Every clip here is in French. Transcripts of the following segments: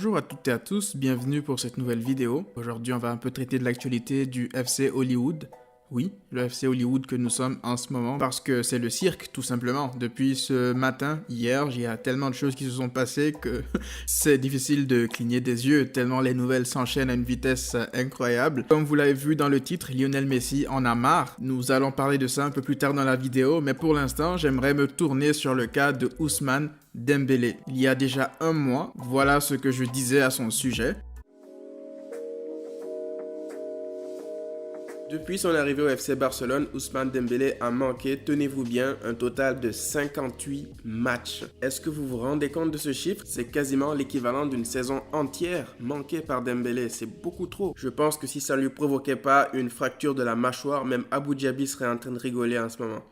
Bonjour à toutes et à tous, bienvenue pour cette nouvelle vidéo. Aujourd'hui, on va un peu traiter de l'actualité du FC Hollywood. Oui, le FC Hollywood que nous sommes en ce moment, parce que c'est le cirque, tout simplement. Depuis ce matin, hier, il y a tellement de choses qui se sont passées que c'est difficile de cligner des yeux, tellement les nouvelles s'enchaînent à une vitesse incroyable. Comme vous l'avez vu dans le titre, Lionel Messi en a marre. Nous allons parler de ça un peu plus tard dans la vidéo, mais pour l'instant, j'aimerais me tourner sur le cas de Ousmane Dembélé. Il y a déjà un mois, voilà ce que je disais à son sujet. Depuis son arrivée au FC Barcelone, Ousmane Dembélé a manqué, tenez-vous bien, un total de 58 matchs. Est-ce que vous vous rendez compte de ce chiffre? C'est quasiment l'équivalent d'une saison entière manquée par Dembélé, c'est beaucoup trop. Je pense que si ça ne lui provoquait pas une fracture de la mâchoire, même Abu Dhabi serait en train de rigoler en ce moment.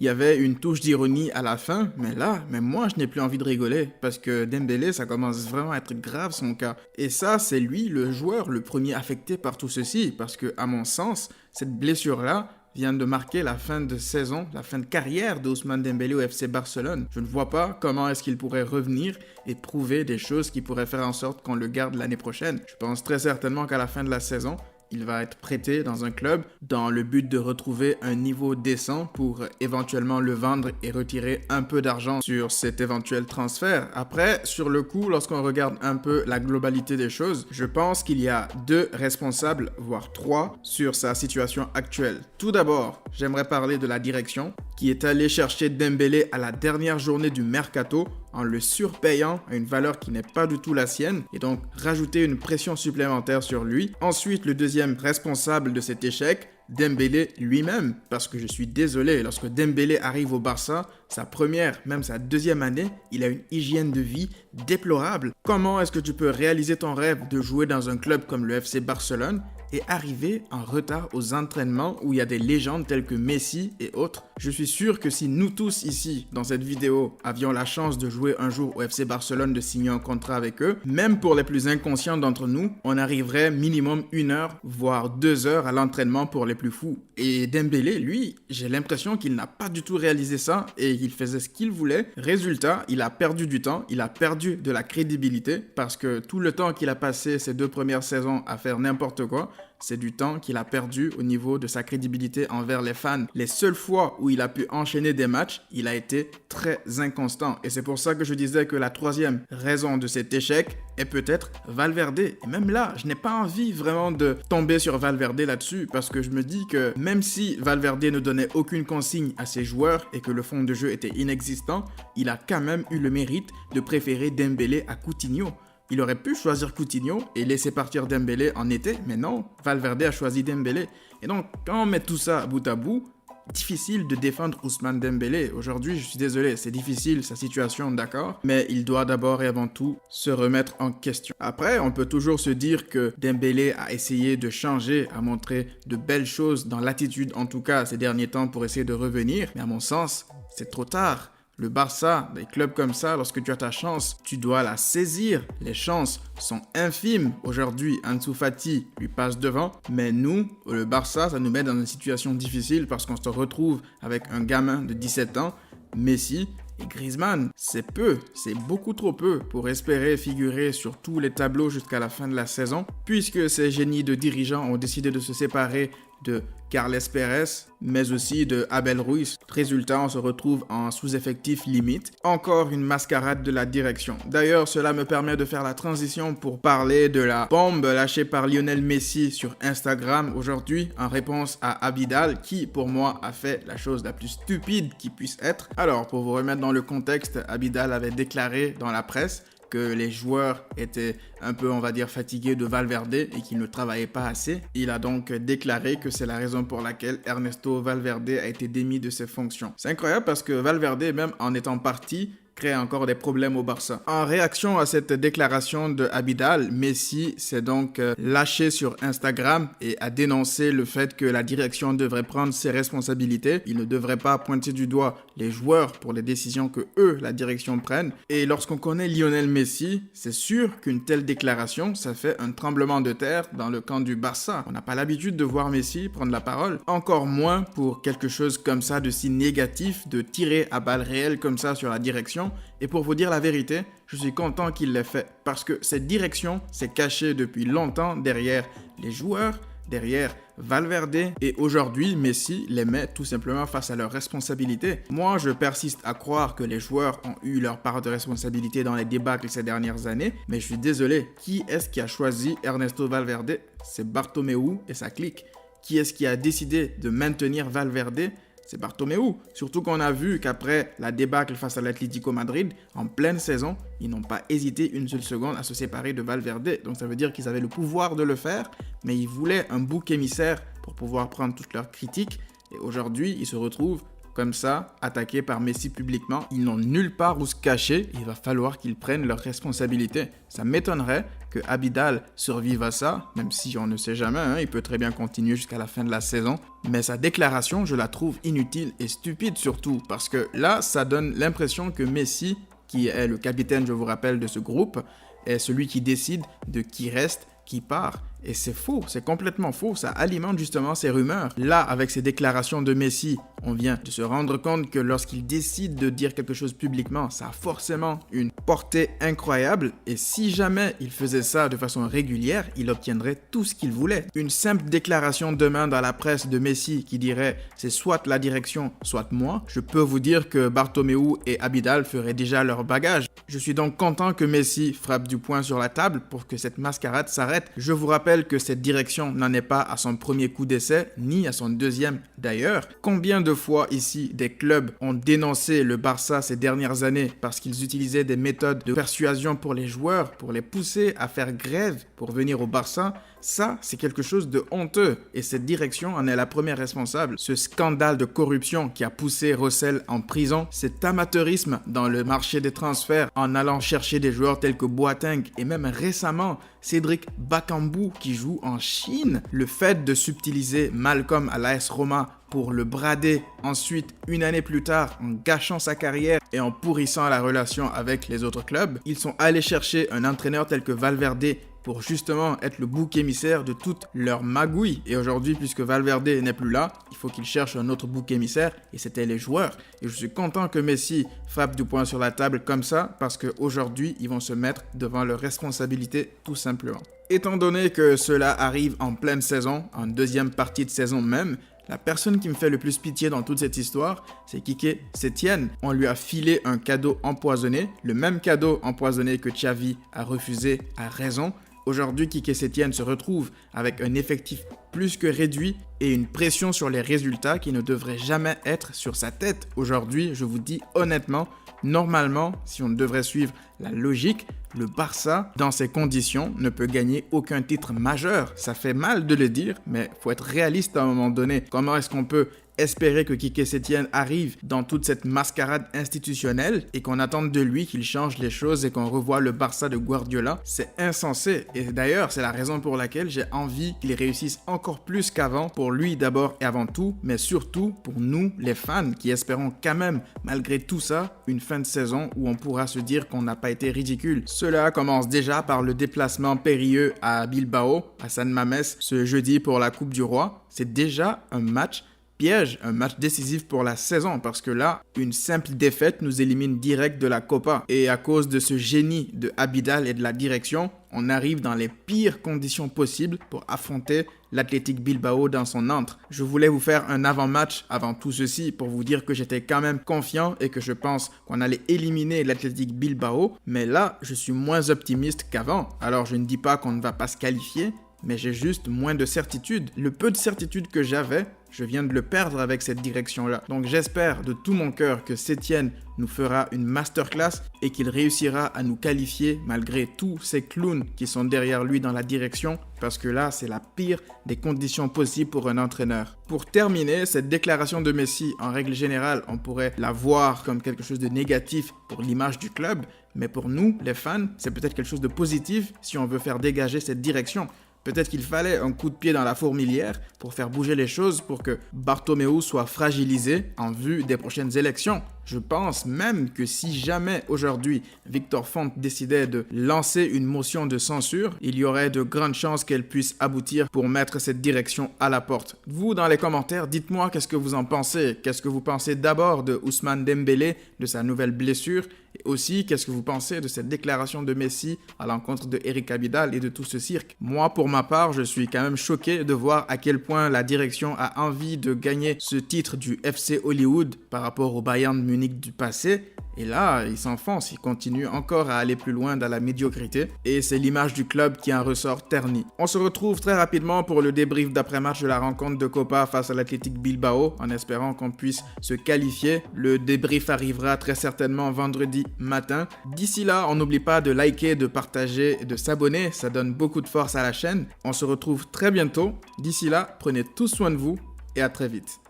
Il y avait une touche d'ironie à la fin, mais là, même moi, je n'ai plus envie de rigoler, parce que Dembélé, ça commence vraiment à être grave son cas. Et ça, c'est lui, le joueur, le premier affecté par tout ceci, parce que, à mon sens, cette blessure-là vient de marquer la fin de saison, la fin de carrière d'Ousmane Dembélé au FC Barcelone. Je ne vois pas comment est-ce qu'il pourrait revenir et prouver des choses qui pourraient faire en sorte qu'on le garde l'année prochaine. Je pense très certainement qu'à la fin de la saison, il va être prêté dans un club dans le but de retrouver un niveau décent pour éventuellement le vendre et retirer un peu d'argent sur cet éventuel transfert. Après, sur le coup, lorsqu'on regarde un peu la globalité des choses, je pense qu'il y a deux responsables, voire trois, sur sa situation actuelle. Tout d'abord, j'aimerais parler de la direction qui est allée chercher Dembélé à la dernière journée du mercato en le surpayant à une valeur qui n'est pas du tout la sienne et donc rajouter une pression supplémentaire sur lui. Ensuite, le deuxième responsable de cet échec, Dembélé lui-même, parce que je suis désolé, lorsque Dembélé arrive au Barça, sa première, même sa deuxième année, il a une hygiène de vie déplorable. Comment est-ce que tu peux réaliser ton rêve de jouer dans un club comme le FC Barcelone et arriver en retard aux entraînements où il y a des légendes telles que Messi et autres? Je suis sûr que si nous tous ici, dans cette vidéo, avions la chance de jouer un jour au FC Barcelone, de signer un contrat avec eux, même pour les plus inconscients d'entre nous, on arriverait minimum 1 heure, voire 2 heures à l'entraînement pour les plus fous. Et Dembélé, lui, j'ai l'impression qu'il n'a pas du tout réalisé ça et il faisait ce qu'il voulait. Résultat, il a perdu du temps, il a perdu de la crédibilité parce que tout le temps qu'il a passé ces 2 premières saisons à faire n'importe quoi, c'est du temps qu'il a perdu au niveau de sa crédibilité envers les fans. Les seules fois où il a pu enchaîner des matchs, il a été très inconstant. Et c'est pour ça que je disais que la troisième raison de cet échec est peut-être Valverde. Et même là, je n'ai pas envie vraiment de tomber sur Valverde là-dessus parce que je me dis que même si Valverde ne donnait aucune consigne à ses joueurs et que le fond de jeu était inexistant, il a quand même eu le mérite de préférer Dembélé à Coutinho. Il aurait pu choisir Coutinho et laisser partir Dembélé en été, mais non, Valverde a choisi Dembélé. Et donc, quand on met tout ça bout à bout, difficile de défendre Ousmane Dembélé. Aujourd'hui, je suis désolé, c'est difficile sa situation, d'accord, mais il doit d'abord et avant tout se remettre en question. Après, on peut toujours se dire que Dembélé a essayé de changer, a montré de belles choses dans l'attitude, en tout cas ces derniers temps, pour essayer de revenir, mais à mon sens, c'est trop tard. Le Barça, des clubs comme ça, lorsque tu as ta chance, tu dois la saisir. Les chances sont infimes. Aujourd'hui, Ansu Fati lui passe devant, mais nous, le Barça, ça nous met dans une situation difficile parce qu'on se retrouve avec un gamin de 17 ans, Messi et Griezmann. C'est peu, c'est beaucoup trop peu pour espérer figurer sur tous les tableaux jusqu'à la fin de la saison, puisque ces génies de dirigeants ont décidé de se séparer de Carles Pérez, mais aussi de Abel Ruiz. Résultat, on se retrouve en sous-effectif limite. Encore une mascarade de la direction. D'ailleurs, cela me permet de faire la transition pour parler de la bombe lâchée par Lionel Messi sur Instagram aujourd'hui en réponse à Abidal, qui pour moi a fait la chose la plus stupide qui puisse être. Alors, pour vous remettre dans le contexte, Abidal avait déclaré dans la presse que les joueurs étaient un peu, on va dire, fatigués de Valverde et qu'ils ne travaillaient pas assez. Il a donc déclaré que c'est la raison pour laquelle Ernesto Valverde a été démis de ses fonctions. C'est incroyable parce que Valverde, même en étant parti, crée encore des problèmes au Barça. En réaction à cette déclaration de Abidal, Messi s'est donc lâché sur Instagram et a dénoncé le fait que la direction devrait prendre ses responsabilités. Il ne devrait pas pointer du doigt les joueurs pour les décisions que eux, la direction, prennent. Et lorsqu'on connaît Lionel Messi, c'est sûr qu'une telle déclaration, ça fait un tremblement de terre dans le camp du Barça. On n'a pas l'habitude de voir Messi prendre la parole, encore moins pour quelque chose comme ça de si négatif, de tirer à balles réelles comme ça sur la direction. direction. Et pour vous dire la vérité, je suis content qu'il l'ait fait. Parce que cette direction s'est cachée depuis longtemps derrière les joueurs, derrière Valverde, et aujourd'hui Messi les met tout simplement face à leurs responsabilités. Moi je persiste à croire que les joueurs ont eu leur part de responsabilité dans les débâcles ces dernières années, mais je suis désolé, qui est-ce qui a choisi Ernesto Valverde? C'est Bartomeu et sa clique. Qui est-ce qui a décidé de maintenir Valverde? C'est Bartomeu. Surtout qu'on a vu qu'après la débâcle face à l'Atlético Madrid, en pleine saison, ils n'ont pas hésité une seule seconde à se séparer de Valverde. Donc ça veut dire qu'ils avaient le pouvoir de le faire, mais ils voulaient un bouc émissaire pour pouvoir prendre toutes leurs critiques. Et aujourd'hui, ils se retrouvent comme ça, attaqués par Messi publiquement. Ils n'ont nulle part où se cacher. Il va falloir qu'ils prennent leurs responsabilités. Ça m'étonnerait que Abidal survive à ça, même si on ne sait jamais, hein, il peut très bien continuer jusqu'à la fin de la saison. Mais sa déclaration, je la trouve inutile et stupide surtout, parce que là, ça donne l'impression que Messi, qui est le capitaine, je vous rappelle, de ce groupe, est celui qui décide de qui reste, qui part. Et c'est faux, c'est complètement faux, ça alimente justement ces rumeurs. Là, avec ces déclarations de Messi, on vient de se rendre compte que lorsqu'il décide de dire quelque chose publiquement, ça a forcément une portée incroyable. Et si jamais il faisait ça de façon régulière, il obtiendrait tout ce qu'il voulait. Une simple déclaration demain dans la presse de Messi qui dirait « c'est soit la direction, soit moi », je peux vous dire que Bartomeu et Abidal feraient déjà leur bagage. Je suis donc content que Messi frappe du poing sur la table pour que cette mascarade s'arrête. Je vous rappelle que cette direction n'en est pas à son premier coup d'essai, ni à son deuxième d'ailleurs. Combien de fois ici des clubs ont dénoncé le Barça ces dernières années parce qu'ils utilisaient des méthodes de persuasion pour les joueurs, pour les pousser à faire grève pour venir au Barça? Ça, c'est quelque chose de honteux et cette direction en est la première responsable. Ce scandale de corruption qui a poussé Rosell en prison, cet amateurisme dans le marché des transferts en allant chercher des joueurs tels que Boateng et même récemment Cédric Bakambu qui joue en Chine, le fait de subtiliser Malcolm à l'AS Roma pour le brader ensuite une année plus tard en gâchant sa carrière et en pourrissant la relation avec les autres clubs. Ils sont allés chercher un entraîneur tel que Valverde pour justement être le bouc émissaire de toute leur magouille. Et aujourd'hui, puisque Valverde n'est plus là, il faut qu'ils cherchent un autre bouc émissaire et c'était les joueurs. Et je suis content que Messi frappe du poing sur la table comme ça parce qu'aujourd'hui, ils vont se mettre devant leurs responsabilités tout simplement. Étant donné que cela arrive en pleine saison, en deuxième partie de saison même, la personne qui me fait le plus pitié dans toute cette histoire, c'est Quique Setién. On lui a filé un cadeau empoisonné, le même cadeau empoisonné que Xavi a refusé à raison. Aujourd'hui, Quique Setién se retrouve avec un effectif plus que réduit et une pression sur les résultats qui ne devrait jamais être sur sa tête. Aujourd'hui, je vous dis honnêtement, normalement, si on devrait suivre la logique, le Barça, dans ces conditions, ne peut gagner aucun titre majeur. Ça fait mal de le dire, mais il faut être réaliste à un moment donné. Comment est-ce qu'on peut espérer que Quique Setién arrive dans toute cette mascarade institutionnelle et qu'on attende de lui qu'il change les choses et qu'on revoie le Barça de Guardiola? C'est insensé. Et d'ailleurs, c'est la raison pour laquelle j'ai envie qu'il réussisse encore plus qu'avant, pour lui d'abord et avant tout, mais surtout pour nous, les fans, qui espérons quand même, malgré tout ça, une fin de saison où on pourra se dire qu'on n'a pas été ridicule. Cela commence déjà par le déplacement périlleux à Bilbao, à San Mamés, ce jeudi pour la Coupe du Roi. C'est déjà un match piège, un match décisif pour la saison parce que là, une simple défaite nous élimine direct de la Copa. Et à cause de ce génie de Abidal et de la direction, on arrive dans les pires conditions possibles pour affronter l'Athletic Bilbao dans son antre. Je voulais vous faire un avant-match avant tout ceci pour vous dire que j'étais quand même confiant et que je pense qu'on allait éliminer l'Athletic Bilbao, mais là, je suis moins optimiste qu'avant. Alors je ne dis pas qu'on ne va pas se qualifier, mais j'ai juste moins de certitude. Le peu de certitude que j'avais, je viens de le perdre avec cette direction-là. Donc j'espère de tout mon cœur que Setién nous fera une masterclass et qu'il réussira à nous qualifier malgré tous ces clowns qui sont derrière lui dans la direction, parce que là, c'est la pire des conditions possibles pour un entraîneur. Pour terminer, cette déclaration de Messi, en règle générale, on pourrait la voir comme quelque chose de négatif pour l'image du club, mais pour nous, les fans, c'est peut-être quelque chose de positif si on veut faire dégager cette direction. Peut-être qu'il fallait un coup de pied dans la fourmilière pour faire bouger les choses pour que Bartomeu soit fragilisé en vue des prochaines élections. Je pense même que si jamais aujourd'hui Victor Font décidait de lancer une motion de censure, il y aurait de grandes chances qu'elle puisse aboutir pour mettre cette direction à la porte. Vous, dans les commentaires, dites-moi qu'est-ce que vous en pensez. Qu'est-ce que vous pensez d'abord de Ousmane Dembélé, de sa nouvelle blessure, et aussi qu'est-ce que vous pensez de cette déclaration de Messi à l'encontre de Eric Abidal et de tout ce cirque. Moi, pour ma part, je suis quand même choqué de voir à quel point la direction a envie de gagner ce titre du FC Hollywood par rapport au Bayern Munich du passé. Et là, il s'enfonce, il continue encore à aller plus loin dans la médiocrité. Et c'est l'image du club qui en ressort ternie. On se retrouve très rapidement pour le débrief d'après-match de la rencontre de Copa face à l'Athletic Bilbao, en espérant qu'on puisse se qualifier. Le débrief arrivera très certainement vendredi matin. D'ici là, on n'oublie pas de liker, de partager et de s'abonner. Ça donne beaucoup de force à la chaîne. On se retrouve très bientôt. D'ici là, prenez tous soin de vous et à très vite.